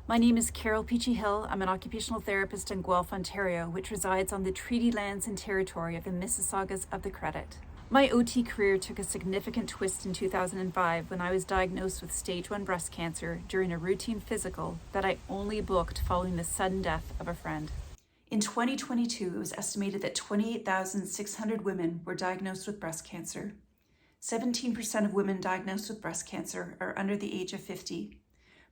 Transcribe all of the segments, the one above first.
My name is Carol Peachey Hill. I'm an occupational therapist in Guelph, Ontario, which resides on the treaty lands and territory of the Mississaugas of the Credit. My OT career took a significant twist in 2005 when I was diagnosed with stage 1 breast cancer during a routine physical that I only booked following the sudden death of a friend. In 2022, it was estimated that 28,600 women were diagnosed with breast cancer. 17% of women diagnosed with breast cancer are under the age of 50.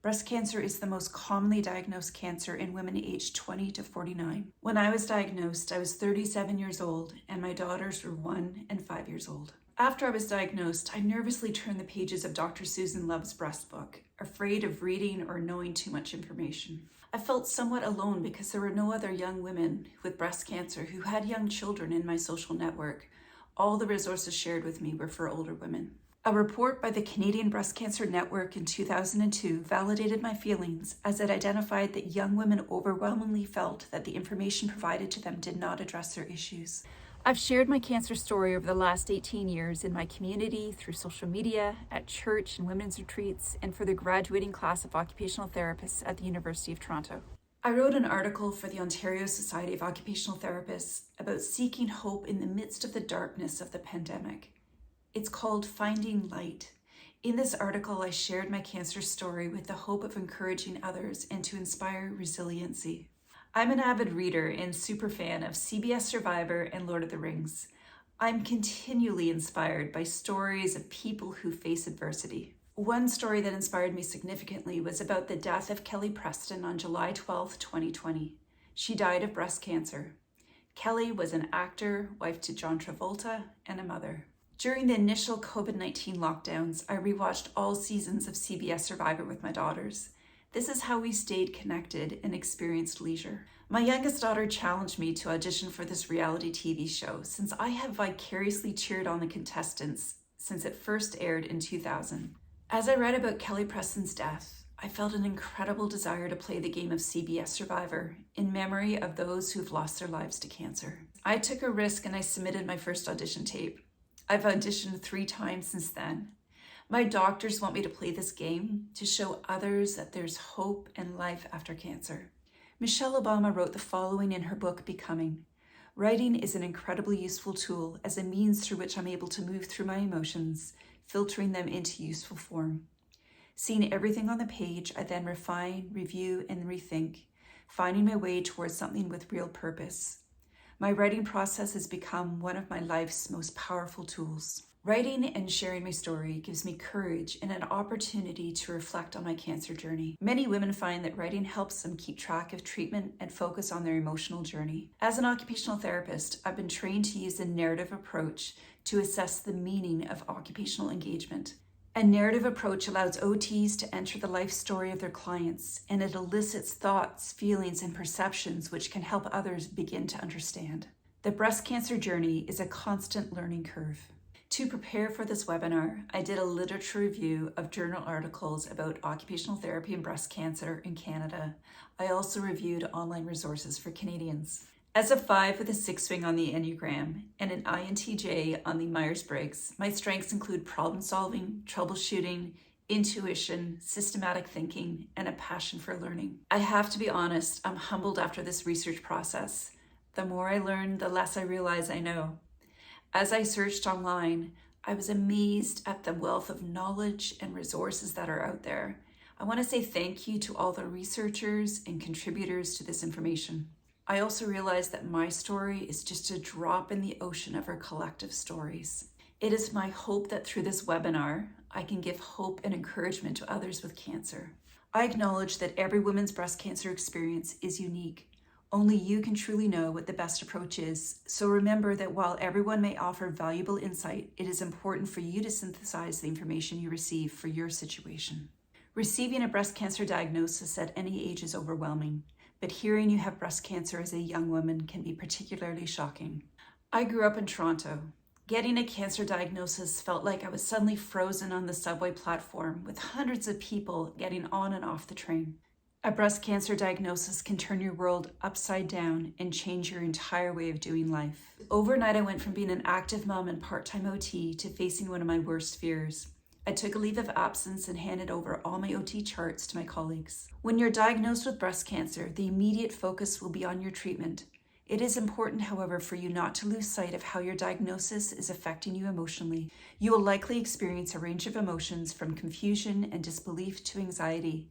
Breast cancer is the most commonly diagnosed cancer in women aged 20 to 49. When I was diagnosed, I was 37 years old and my daughters were 1 and 5 years old. After I was diagnosed, I nervously turned the pages of Dr. Susan Love's breast book, afraid of reading or knowing too much information. I felt somewhat alone because there were no other young women with breast cancer who had young children in my social network. All the resources shared with me were for older women. A report by the Canadian Breast Cancer Network in 2002 validated my feelings as it identified that young women overwhelmingly felt that the information provided to them did not address their issues. I've shared my cancer story over the last 18 years in my community, through social media, at church and women's retreats, and for the graduating class of occupational therapists at the University of Toronto. I wrote an article for the Ontario Society of Occupational Therapists about seeking hope in the midst of the darkness of the pandemic. It's called Finding Light. In this article, I shared my cancer story with the hope of encouraging others and to inspire resiliency. I'm an avid reader and super fan of CBS Survivor and Lord of the Rings. I'm continually inspired by stories of people who face adversity. One story that inspired me significantly was about the death of Kelly Preston on July 12, 2020. She died of breast cancer. Kelly was an actor, wife to John Travolta, and a mother. During the initial COVID-19 lockdowns, I rewatched all seasons of CBS Survivor with my daughters. This is how we stayed connected and experienced leisure. My youngest daughter challenged me to audition for this reality TV show since I have vicariously cheered on the contestants since it first aired in 2000. As I read about Kelly Preston's death, I felt an incredible desire to play the game of CBS Survivor in memory of those who've lost their lives to cancer. I took a risk and I submitted my first audition tape. I've auditioned 3 times since then. My doctors want me to play this game to show others that there's hope and life after cancer. Michelle Obama wrote the following in her book, Becoming. Writing is an incredibly useful tool as a means through which I'm able to move through my emotions, filtering them into useful form. Seeing everything on the page, I then refine, review, and rethink, finding my way towards something with real purpose. My writing process has become one of my life's most powerful tools. Writing and sharing my story gives me courage and an opportunity to reflect on my cancer journey. Many women find that writing helps them keep track of treatment and focus on their emotional journey. As an occupational therapist, I've been trained to use a narrative approach to assess the meaning of occupational engagement. A narrative approach allows OTs to enter the life story of their clients, and it elicits thoughts, feelings, and perceptions which can help others begin to understand. The breast cancer journey is a constant learning curve. To prepare for this webinar, I did a literature review of journal articles about occupational therapy and breast cancer in Canada. I also reviewed online resources for Canadians. As a 5 with a 6 swing on the Enneagram and an INTJ on the Myers-Briggs, my strengths include problem solving, troubleshooting, intuition, systematic thinking, and a passion for learning. I have to be honest, I'm humbled after this research process. The more I learn, the less I realize I know. As I searched online, I was amazed at the wealth of knowledge and resources that are out there. I want to say thank you to all the researchers and contributors to this information. I also realized that my story is just a drop in the ocean of our collective stories. It is my hope that through this webinar, I can give hope and encouragement to others with cancer. I acknowledge that every woman's breast cancer experience is unique. Only you can truly know what the best approach is. So remember that while everyone may offer valuable insight, it is important for you to synthesize the information you receive for your situation. Receiving a breast cancer diagnosis at any age is overwhelming, but hearing you have breast cancer as a young woman can be particularly shocking. I grew up in Toronto. Getting a cancer diagnosis felt like I was suddenly frozen on the subway platform with hundreds of people getting on and off the train. A breast cancer diagnosis can turn your world upside down and change your entire way of doing life. Overnight, I went from being an active mom and part-time OT to facing one of my worst fears, I took a leave of absence and handed over all my OT charts to my colleagues. When you're diagnosed with breast cancer, the immediate focus will be on your treatment. It is important, however, for you not to lose sight of how your diagnosis is affecting you emotionally. You will likely experience a range of emotions from confusion and disbelief to anxiety.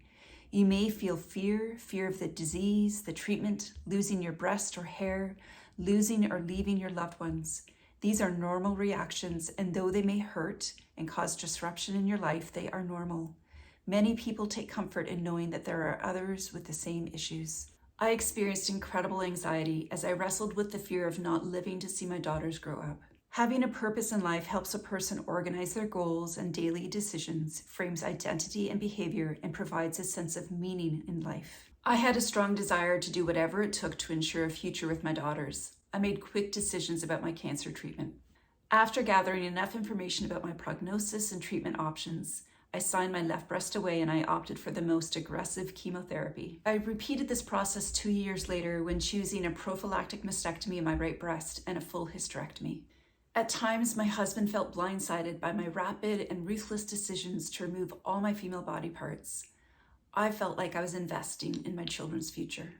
You may feel fear of the disease, the treatment, losing your breast or hair, losing or leaving your loved ones. These are normal reactions, and though they may hurt and cause disruption in your life, they are normal. Many people take comfort in knowing that there are others with the same issues. I experienced incredible anxiety as I wrestled with the fear of not living to see my daughters grow up. Having a purpose in life helps a person organize their goals and daily decisions, frames identity and behavior, and provides a sense of meaning in life. I had a strong desire to do whatever it took to ensure a future with my daughters. I made quick decisions about my cancer treatment. After gathering enough information about my prognosis and treatment options, I signed my left breast away and I opted for the most aggressive chemotherapy. I repeated this process 2 years later when choosing a prophylactic mastectomy of my right breast and a full hysterectomy. At times, my husband felt blindsided by my rapid and ruthless decisions to remove all my female body parts. I felt like I was investing in my children's future.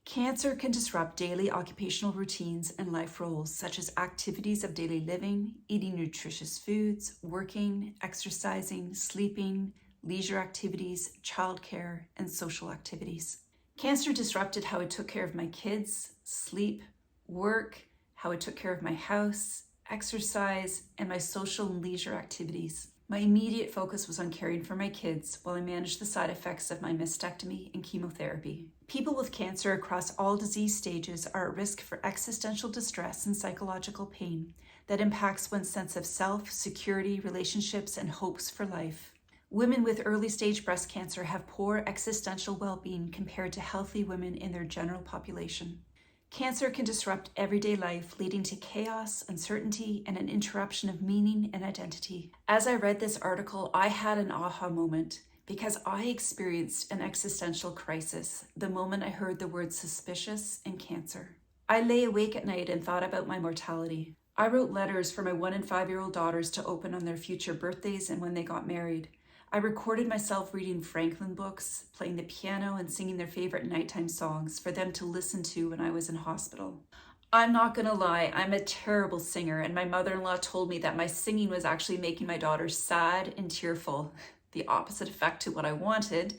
Cancer can disrupt daily occupational routines and life roles, such as activities of daily living, eating nutritious foods, working, exercising, sleeping, leisure activities, childcare, and social activities. Cancer disrupted how I took care of my kids, sleep, work, how I took care of my house, exercise, and my social and leisure activities. My immediate focus was on caring for my kids while I managed the side effects of my mastectomy and chemotherapy. People with cancer across all disease stages are at risk for existential distress and psychological pain that impacts one's sense of self, security, relationships, and hopes for life. Women with early stage breast cancer have poor existential well-being compared to healthy women in their general population. Cancer can disrupt everyday life, leading to chaos, uncertainty, and an interruption of meaning and identity. As I read this article, I had an aha moment because I experienced an existential crisis the moment I heard the word suspicious and cancer. I lay awake at night and thought about my mortality. I wrote letters for my 1- and 5-year-old daughters to open on their future birthdays and when they got married. I recorded myself reading Franklin books, playing the piano, and singing their favorite nighttime songs for them to listen to when I was in hospital. I'm not gonna lie, I'm a terrible singer, and my mother-in-law told me that my singing was actually making my daughters sad and tearful, the opposite effect to what I wanted.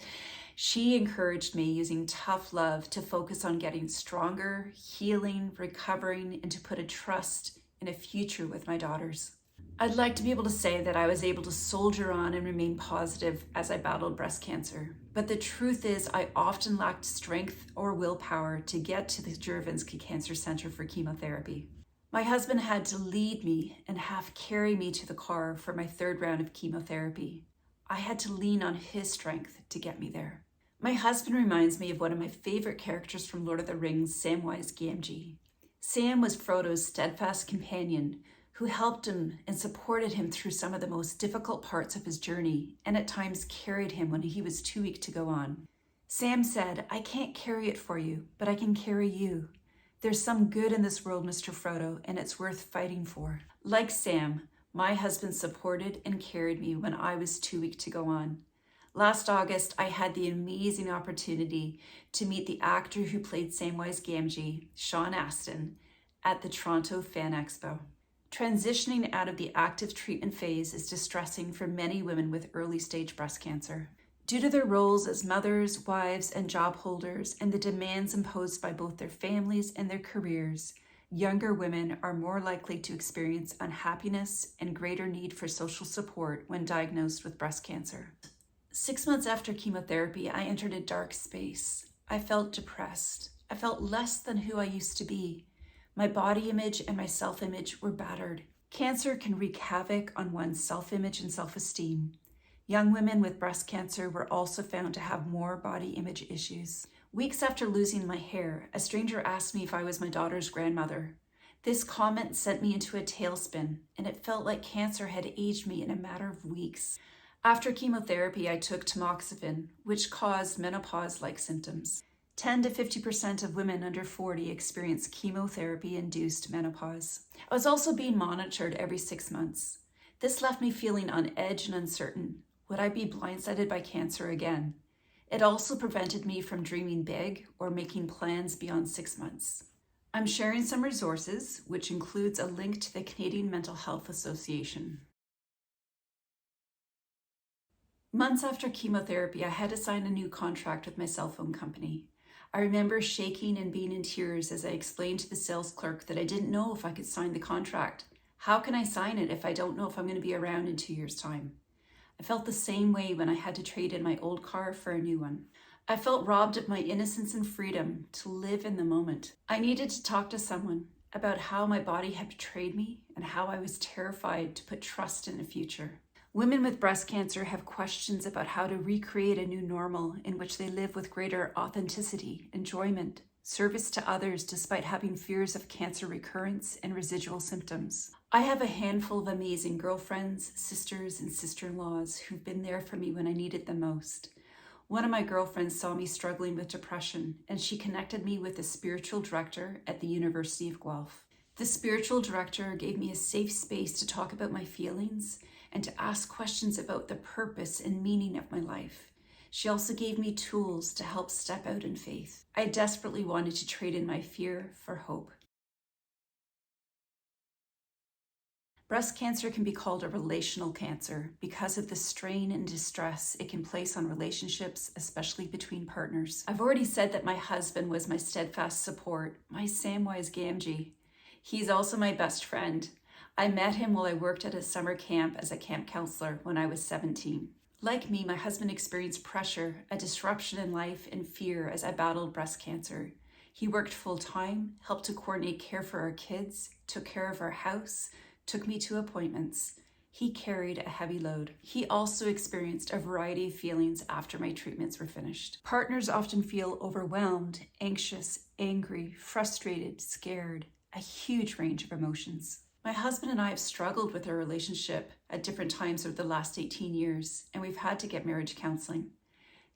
She encouraged me using tough love to focus on getting stronger, healing, recovering, and to put a trust in a future with my daughters. I'd like to be able to say that I was able to soldier on and remain positive as I battled breast cancer. But the truth is I often lacked strength or willpower to get to the Jurvenski Cancer Center for chemotherapy. My husband had to lead me and half carry me to the car for my 3rd round of chemotherapy. I had to lean on his strength to get me there. My husband reminds me of one of my favorite characters from Lord of the Rings, Samwise Gamgee. Sam was Frodo's steadfast companion who helped him and supported him through some of the most difficult parts of his journey and at times carried him when he was too weak to go on. Sam said, "I can't carry it for you, but I can carry you. There's some good in this world, Mr. Frodo, and it's worth fighting for." Like Sam, my husband supported and carried me when I was too weak to go on. Last August, I had the amazing opportunity to meet the actor who played Samwise Gamgee, Sean Astin, at the Toronto Fan Expo. Transitioning out of the active treatment phase is distressing for many women with early-stage breast cancer. Due to their roles as mothers, wives, and job holders, and the demands imposed by both their families and their careers, younger women are more likely to experience unhappiness and greater need for social support when diagnosed with breast cancer. 6 months after chemotherapy, I entered a dark space. I felt depressed. I felt less than who I used to be. My body image and my self-image were battered. Cancer can wreak havoc on one's self-image and self-esteem. Young women with breast cancer were also found to have more body image issues. Weeks after losing my hair, a stranger asked me if I was my daughter's grandmother. This comment sent me into a tailspin, and it felt like cancer had aged me in a matter of weeks. After chemotherapy, I took tamoxifen, which caused menopause-like symptoms. 10 to 50% of women under 40 experience chemotherapy-induced menopause. I was also being monitored every 6 months. This left me feeling on edge and uncertain. Would I be blindsided by cancer again? It also prevented me from dreaming big or making plans beyond 6 months. I'm sharing some resources, which includes a link to the Canadian Mental Health Association. Months after chemotherapy, I had to sign a new contract with my cell phone company. I remember shaking and being in tears as I explained to the sales clerk that I didn't know if I could sign the contract. How can I sign it if I don't know if I'm going to be around in 2 years' time? I felt the same way when I had to trade in my old car for a new one. I felt robbed of my innocence and freedom to live in the moment. I needed to talk to someone about how my body had betrayed me and how I was terrified to put trust in the future. Women with breast cancer have questions about how to recreate a new normal in which they live with greater authenticity, enjoyment, service to others despite having fears of cancer recurrence and residual symptoms. I have a handful of amazing girlfriends, sisters, and sister-in-laws who've been there for me when I needed them most. One of my girlfriends saw me struggling with depression, and she connected me with the spiritual director at the University of Guelph. The spiritual director gave me a safe space to talk about my feelings and to ask questions about the purpose and meaning of my life. She also gave me tools to help step out in faith. I desperately wanted to trade in my fear for hope. Breast cancer can be called a relational cancer because of the strain and distress it can place on relationships, especially between partners. I've already said that my husband was my steadfast support, my Samwise Gamgee. He's also my best friend. I met him while I worked at a summer camp as a camp counselor when I was 17. Like me, my husband experienced pressure, a disruption in life, and fear as I battled breast cancer. He worked full-time, helped to coordinate care for our kids, took care of our house, took me to appointments. He carried a heavy load. He also experienced a variety of feelings after my treatments were finished. Partners often feel overwhelmed, anxious, angry, frustrated, scared, a huge range of emotions. My husband and I have struggled with our relationship at different times over the last 18 years, and we've had to get marriage counseling.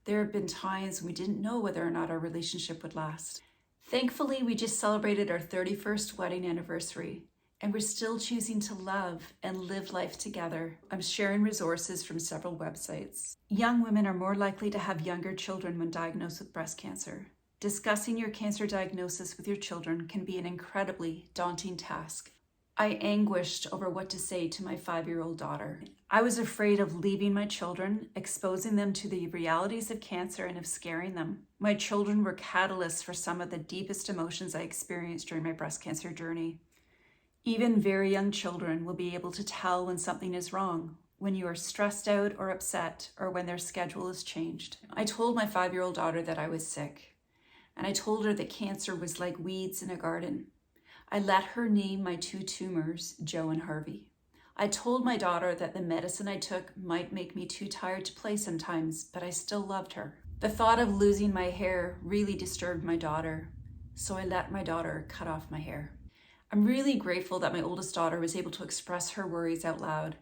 There have been times when we didn't know whether or not our relationship would last. Thankfully, we just celebrated our 31st wedding anniversary, and we're still choosing to love and live life together. I'm sharing resources from several websites. Young women are more likely to have younger children when diagnosed with breast cancer. Discussing your cancer diagnosis with your children can be an incredibly daunting task. I anguished over what to say to my 5-year-old daughter. I was afraid of leaving my children, exposing them to the realities of cancer and of scaring them. My children were catalysts for some of the deepest emotions I experienced during my breast cancer journey. Even very young children will be able to tell when something is wrong, when you are stressed out or upset, or when their schedule is changed. I told my 5-year-old daughter that I was sick, and I told her that cancer was like weeds in a garden. I let her name my 2 tumors, Joe and Harvey. I told my daughter that the medicine I took might make me too tired to play sometimes, but I still loved her. The thought of losing my hair really disturbed my daughter, so I let my daughter cut off my hair. I'm really grateful that my oldest daughter was able to express her worries out loud.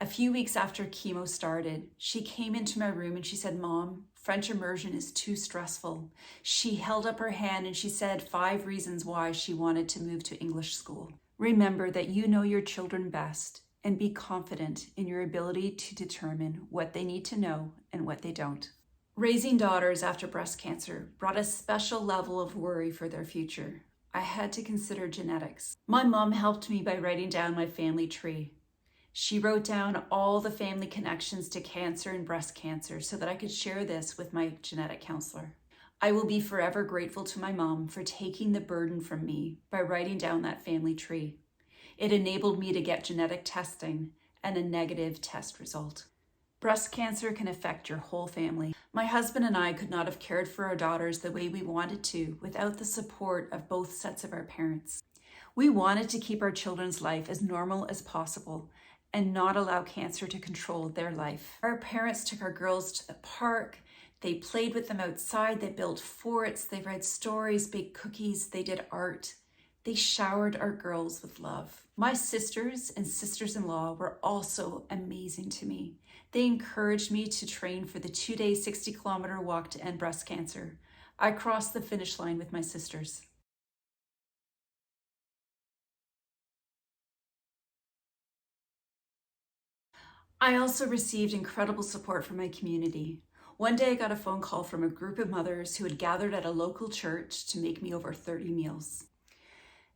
A few weeks after chemo started, she came into my room and she said, "Mom, French immersion is too stressful." She held up her hand and she said 5 reasons why she wanted to move to English school. Remember that you know your children best, and be confident in your ability to determine what they need to know and what they don't. Raising daughters after breast cancer brought a special level of worry for their future. I had to consider genetics. My mom helped me by writing down my family tree. She wrote down all the family connections to cancer and breast cancer so that I could share this with my genetic counselor. I will be forever grateful to my mom for taking the burden from me by writing down that family tree. It enabled me to get genetic testing and a negative test result. Breast cancer can affect your whole family. My husband and I could not have cared for our daughters the way we wanted to without the support of both sets of our parents. We wanted to keep our children's life as normal as possible and not allow cancer to control their life. Our parents took our girls to the park. They played with them outside. They built forts. They read stories, baked cookies. They did art. They showered our girls with love. My sisters and sisters-in-law were also amazing to me. They encouraged me to train for the 2-day, 60-kilometer walk to end breast cancer. I crossed the finish line with my sisters. I also received incredible support from my community. One day I got a phone call from a group of mothers who had gathered at a local church to make me over 30 meals.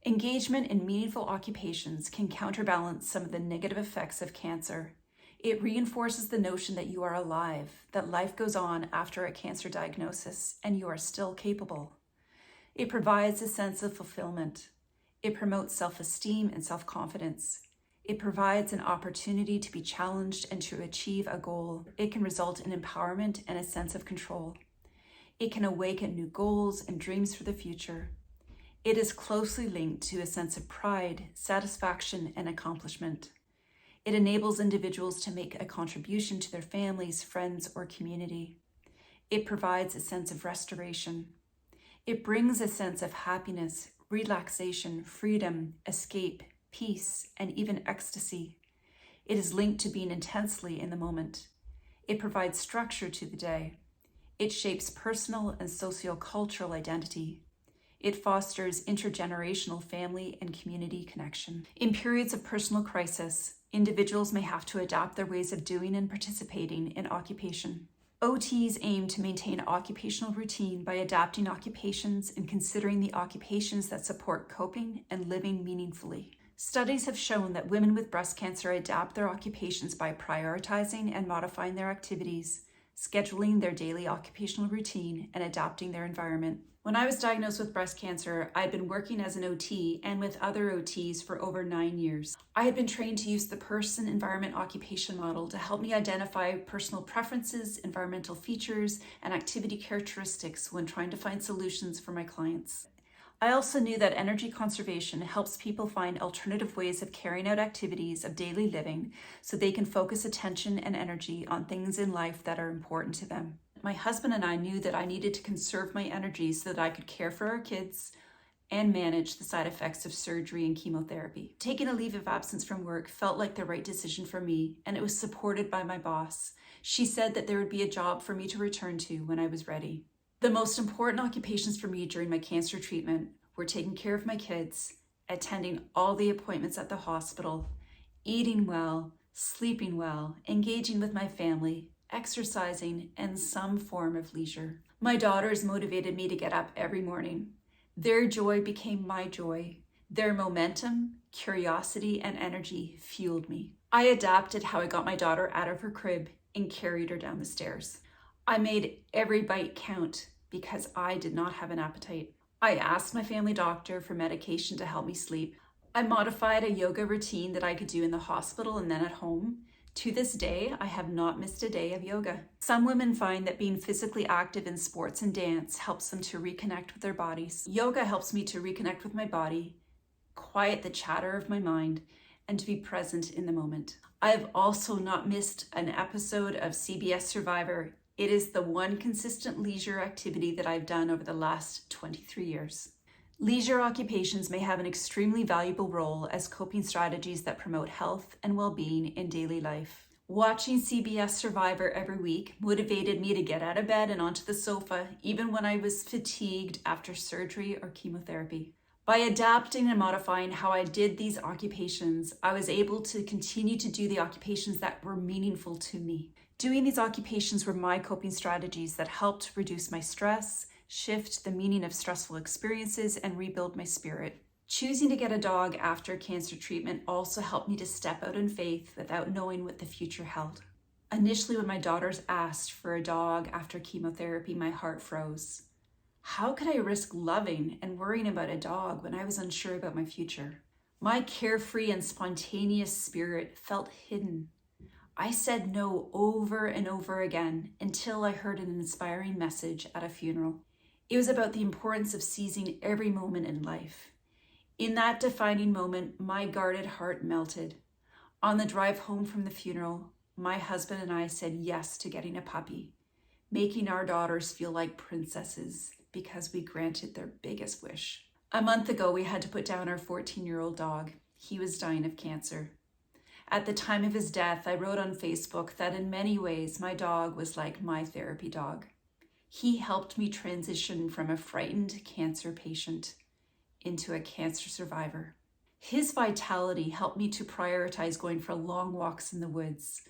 Engagement in meaningful occupations can counterbalance some of the negative effects of cancer. It reinforces the notion that you are alive, that life goes on after a cancer diagnosis, and you are still capable. It provides a sense of fulfillment. It promotes self-esteem and self-confidence. It provides an opportunity to be challenged and to achieve a goal. It can result in empowerment and a sense of control. It can awaken new goals and dreams for the future. It is closely linked to a sense of pride, satisfaction, and accomplishment. It enables individuals to make a contribution to their families, friends, or community. It provides a sense of restoration. It brings a sense of happiness, relaxation, freedom, escape, peace, and even ecstasy. It is linked to being intensely in the moment. It provides structure to the day. It shapes personal and socio-cultural identity. It fosters intergenerational family and community connection. In periods of personal crisis, individuals may have to adapt their ways of doing and participating in occupation. OTs aim to maintain occupational routine by adapting occupations and considering the occupations that support coping and living meaningfully. Studies have shown that women with breast cancer adapt their occupations by prioritizing and modifying their activities, scheduling their daily occupational routine, and adapting their environment. When I was diagnosed with breast cancer, I had been working as an OT and with other OTs for over 9 years. I had been trained to use the person environment occupation model to help me identify personal preferences, environmental features, and activity characteristics when trying to find solutions for my clients. I also knew that energy conservation helps people find alternative ways of carrying out activities of daily living so they can focus attention and energy on things in life that are important to them. My husband and I knew that I needed to conserve my energy so that I could care for our kids and manage the side effects of surgery and chemotherapy. Taking a leave of absence from work felt like the right decision for me, and it was supported by my boss. She said that there would be a job for me to return to when I was ready. The most important occupations for me during my cancer treatment were taking care of my kids, attending all the appointments at the hospital, eating well, sleeping well, engaging with my family, exercising, and some form of leisure. My daughters motivated me to get up every morning. Their joy became my joy. Their momentum, curiosity, and energy fueled me. I adapted how I got my daughter out of her crib and carried her down the stairs. I made every bite count because I did not have an appetite. I asked my family doctor for medication to help me sleep. I modified a yoga routine that I could do in the hospital and then at home. To this day, I have not missed a day of yoga. Some women find that being physically active in sports and dance helps them to reconnect with their bodies. Yoga helps me to reconnect with my body, quiet the chatter of my mind, and to be present in the moment. I have also not missed an episode of CBS Survivor. It is the one consistent leisure activity that I've done over the last 23 years. Leisure occupations may have an extremely valuable role as coping strategies that promote health and well-being in daily life. Watching CBS Survivor every week motivated me to get out of bed and onto the sofa, even when I was fatigued after surgery or chemotherapy. By adapting and modifying how I did these occupations, I was able to continue to do the occupations that were meaningful to me. Doing these occupations were my coping strategies that helped reduce my stress, shift the meaning of stressful experiences, and rebuild my spirit. Choosing to get a dog after cancer treatment also helped me to step out in faith without knowing what the future held. Initially, when my daughters asked for a dog after chemotherapy, my heart froze. How could I risk loving and worrying about a dog when I was unsure about my future? My carefree and spontaneous spirit felt hidden. I said no over and over again until I heard an inspiring message at a funeral. It was about the importance of seizing every moment in life. In that defining moment, my guarded heart melted. On the drive home from the funeral, my husband and I said yes to getting a puppy, making our daughters feel like princesses because we granted their biggest wish. A month ago, we had to put down our 14-year-old dog. He was dying of cancer. At the time of his death, I wrote on Facebook that in many ways, my dog was like my therapy dog. He helped me transition from a frightened cancer patient into a cancer survivor. His vitality helped me to prioritize going for long walks in the woods,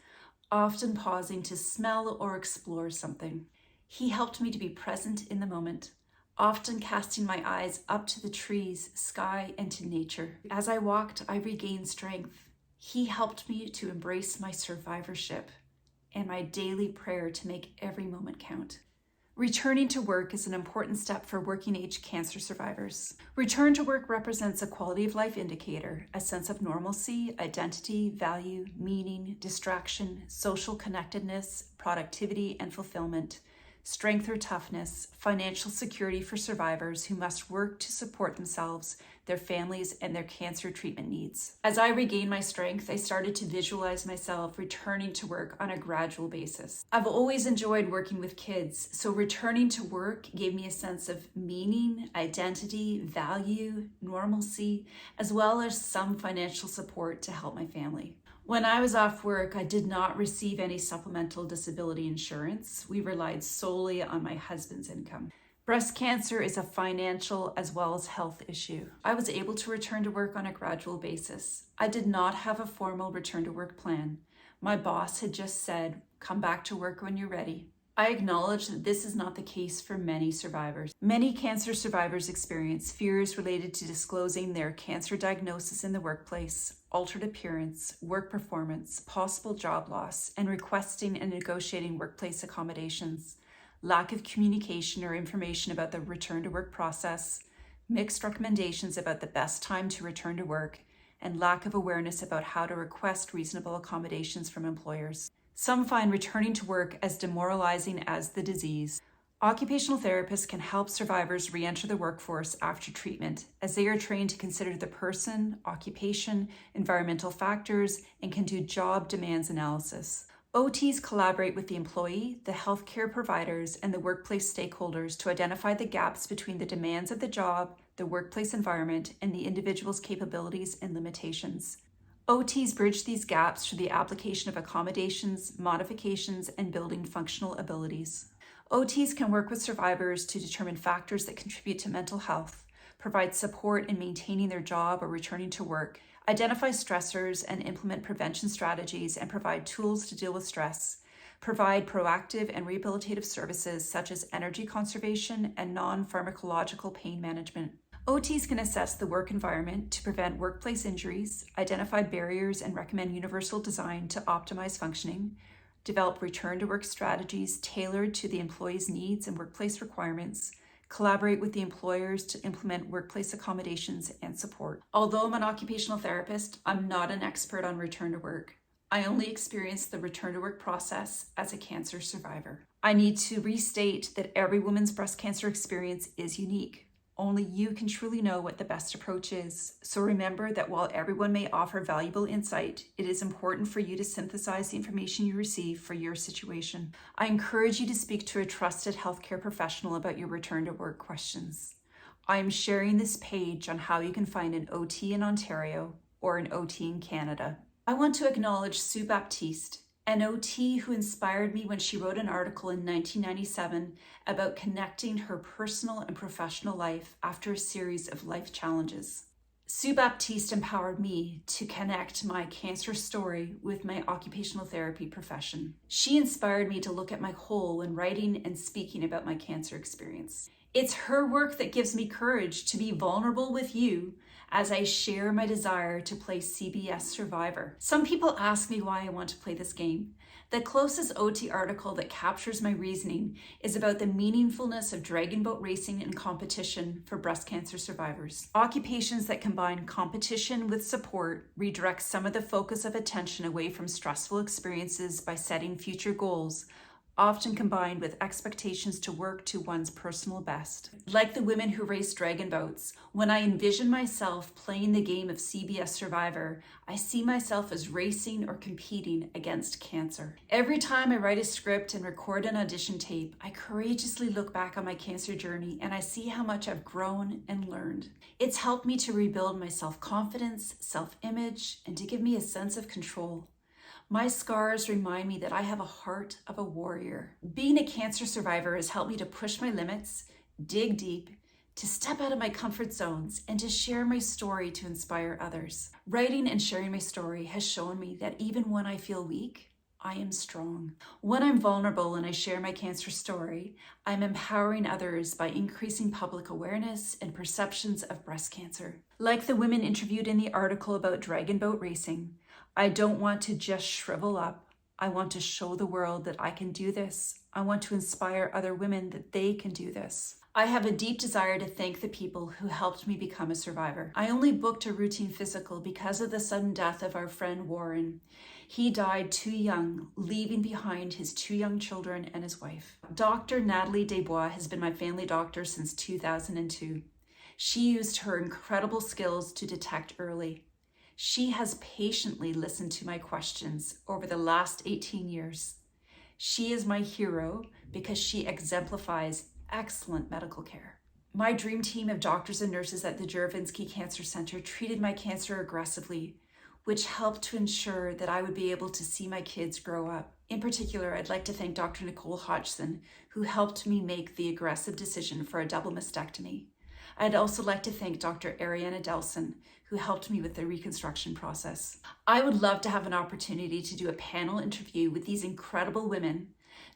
often pausing to smell or explore something. He helped me to be present in the moment, often casting my eyes up to the trees, sky, and to nature. As I walked, I regained strength. He helped me to embrace my survivorship and my daily prayer to make every moment count. Returning to work is an important step for working-age cancer survivors. Return to work represents a quality of life indicator, a sense of normalcy, identity, value, meaning, distraction, social connectedness, productivity and fulfillment, strength or toughness, financial security for survivors who must work to support themselves, their families, and their cancer treatment needs. As I regained my strength, I started to visualize myself returning to work on a gradual basis. I've always enjoyed working with kids, so returning to work gave me a sense of meaning, identity, value, normalcy, as well as some financial support to help my family. When I was off work, I did not receive any supplemental disability insurance. We relied solely on my husband's income. Breast cancer is a financial as well as health issue. I was able to return to work on a gradual basis. I did not have a formal return to work plan. My boss had just said, "Come back to work when you're ready." I acknowledge that this is not the case for many survivors. Many cancer survivors experience fears related to disclosing their cancer diagnosis in the workplace, altered appearance, work performance, possible job loss, and requesting and negotiating workplace accommodations, lack of communication or information about the return to work process, mixed recommendations about the best time to return to work, and lack of awareness about how to request reasonable accommodations from employers. Some find returning to work as demoralizing as the disease. Occupational therapists can help survivors re-enter the workforce after treatment, as they are trained to consider the person, occupation, environmental factors, and can do job demands analysis. OTs collaborate with the employee, the healthcare providers, and the workplace stakeholders to identify the gaps between the demands of the job, the workplace environment, and the individual's capabilities and limitations. OTs bridge these gaps through the application of accommodations, modifications, and building functional abilities. OTs can work with survivors to determine factors that contribute to mental health, provide support in maintaining their job or returning to work, identify stressors and implement prevention strategies, and provide tools to deal with stress, provide proactive and rehabilitative services such as energy conservation and non-pharmacological pain management. OTs can assess the work environment to prevent workplace injuries, identify barriers and recommend universal design to optimize functioning, develop return-to-work strategies tailored to the employee's needs and workplace requirements, collaborate with the employers to implement workplace accommodations and support. Although I'm an occupational therapist, I'm not an expert on return to work. I only experienced the return to work process as a cancer survivor. I need to restate that every woman's breast cancer experience is unique. Only you can truly know what the best approach is. So remember that while everyone may offer valuable insight, it is important for you to synthesize the information you receive for your situation. I encourage you to speak to a trusted healthcare professional about your return to work questions. I am sharing this page on how you can find an OT in Ontario or an OT in Canada. I want to acknowledge Sue Baptiste, an OT who inspired me when she wrote an article in 1997 about connecting her personal and professional life after a series of life challenges. Sue Baptiste empowered me to connect my cancer story with my occupational therapy profession. She inspired me to look at my whole when writing and speaking about my cancer experience. It's her work that gives me courage to be vulnerable with you as I share my desire to play CBS Survivor. Some people ask me why I want to play this game. The closest OT article that captures my reasoning is about the meaningfulness of dragon boat racing and competition for breast cancer survivors. Occupations that combine competition with support redirect some of the focus of attention away from stressful experiences by setting future goals, often combined with expectations to work to one's personal best. Like the women who race dragon boats, when I envision myself playing the game of CBS Survivor, I see myself as racing or competing against cancer. Every time I write a script and record an audition tape, I courageously look back on my cancer journey and I see how much I've grown and learned. It's helped me to rebuild my self-confidence, self-image, and to give me a sense of control. My scars remind me that I have a heart of a warrior. Being a cancer survivor has helped me to push my limits, dig deep, to step out of my comfort zones, and to share my story to inspire others. Writing and sharing my story has shown me that even when I feel weak, I am strong. When I'm vulnerable and I share my cancer story, I'm empowering others by increasing public awareness and perceptions of breast cancer. Like the women interviewed in the article about dragon boat racing, I don't want to just shrivel up. I want to show the world that I can do this. I want to inspire other women that they can do this. I have a deep desire to thank the people who helped me become a survivor. I only booked a routine physical because of the sudden death of our friend Warren. He died too young, leaving behind his 2 young children and his wife. Dr. Natalie Desbois has been my family doctor since 2002. She used her incredible skills to detect early. She has patiently listened to my questions over the last 18 years. She is my hero because she exemplifies excellent medical care. My dream team of doctors and nurses at the Juravinski Cancer Center treated my cancer aggressively, which helped to ensure that I would be able to see my kids grow up. In particular, I'd like to thank Dr. Nicole Hodgson, who helped me make the aggressive decision for a double mastectomy. I'd also like to thank Dr. Ariana Delson, who helped me with the reconstruction process. I would love to have an opportunity to do a panel interview with these incredible women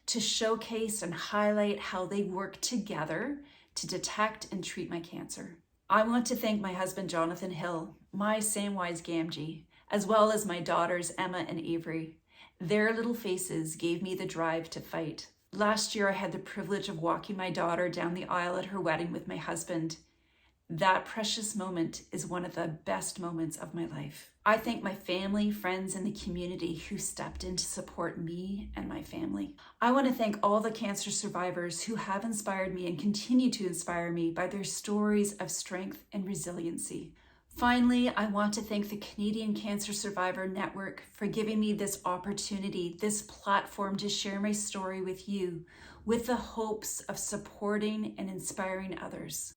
to showcase and highlight how they work together to detect and treat my cancer. I want to thank my husband, Jonathan Hill, my Samwise Gamgee, as well as my daughters, Emma and Avery. Their little faces gave me the drive to fight. Last year, I had the privilege of walking my daughter down the aisle at her wedding with my husband. That precious moment is one of the best moments of my life. I thank my family, friends, and the community who stepped in to support me and my family. I want to thank all the cancer survivors who have inspired me and continue to inspire me by their stories of strength and resiliency. Finally, I want to thank the Canadian Cancer Survivor Network for giving me this opportunity, this platform to share my story with you, with the hopes of supporting and inspiring others.